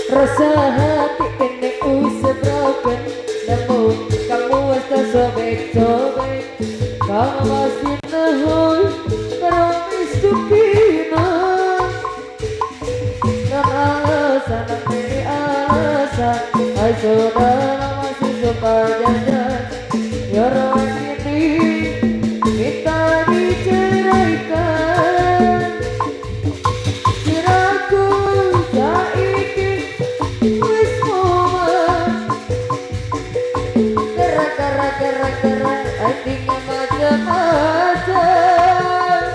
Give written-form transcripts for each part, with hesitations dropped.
Rasa hati ini usah broken, namun kamu tak sobek-sobek. Kamu masih nahoy, promise to kina. Dan alasan, ini alasan, ay saudara masih suka jajan. Your ini kita diceraikan. Kiraku saiki wis momen. Kera hatinya macam-macam.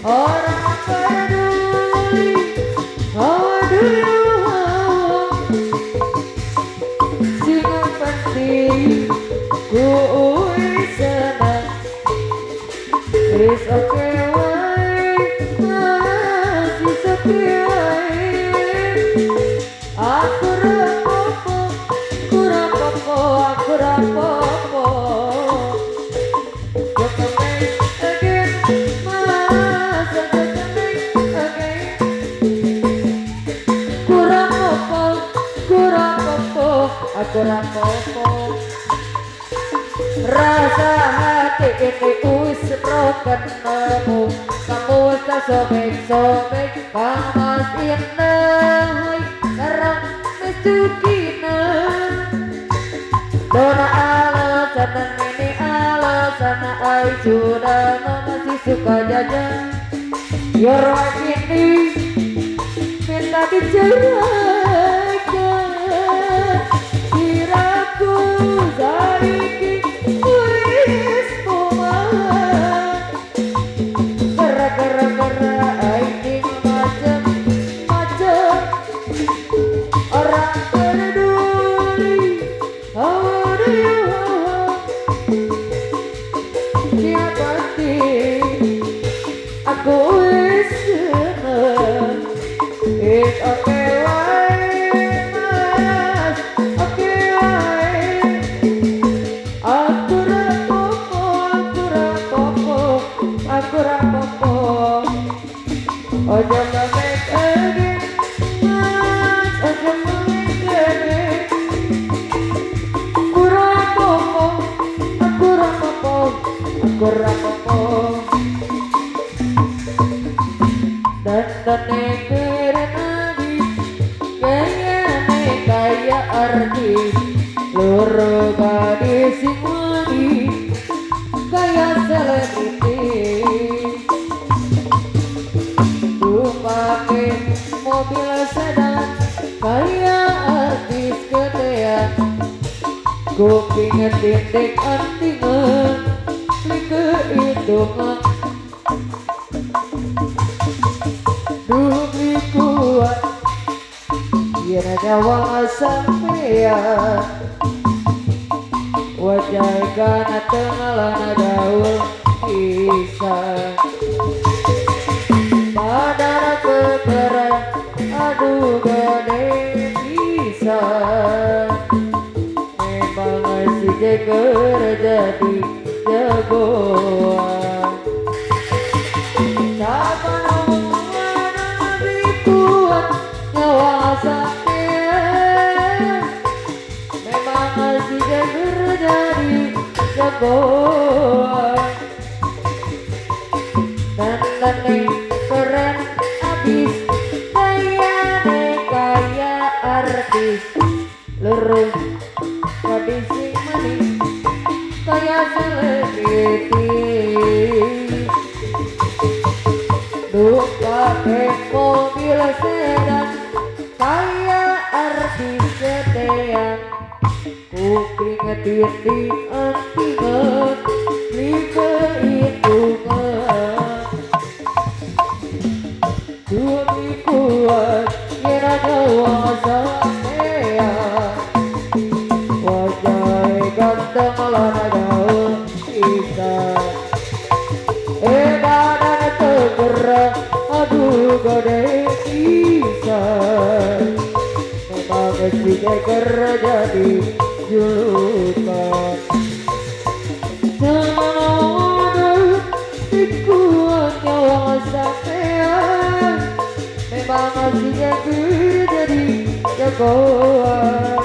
Orang peduli how do you want. Sing penting ku wis senang. It's okay why masih sepi wae. Aku rapopo, aku rapopo, aku rapopo. Just a make again, mas, just a make again. Ku rapopo, aku rapopo. Rasa hati ini wis broken, namun kamu tak sobek-sobek. Kamu masih nahoy, sekarang mesukina. Dona alasan dan ini alasan, ay sudah masih suka jajan. Your right ini minta diceraikan. Kiraku saiki wis momen. Gara-gara ini macam-macam. Orang peduli how do you want. Siapa sih aku wis seneng. It's okay why mas, okay why. Aku rapopo, aku rapopo, aku rapopo. Ojo make again, mas, ojo make again. Aku rapopo, aku rapopo, aku rapopo. Dan keren lagi, kaya artis. Loro gadis sing wani, kaya selebriti. Pake mobil sedan, kaya artis gedean. Kuping titik antingan, klik kehitungan. Demi kuat, biar nyawa sampean. Wajah kana tengalan gaul pisang. Badan kekeran, aduh gede pisang. Memang si jeger jadi jagoan. Kapan omongan lebih kuat nyawa sampean. Memang si jeger jadi jagoan. Dan keren abis, kaya artis. Lurus gadis sing manis, kaya selebriti. Duh pake mobil sedan, kaya artis gedean. Kuping titik antingan, klik kehitungan. Demi kuat, kira jawa sampean. Wajah ganteng lana gaul pisang. Badan tergerak, aduh gede pisang. Memang si jeger jadi julukan. Jangan dikuat nyawa sampean. Memang si jeger jadi jagoan. Goa.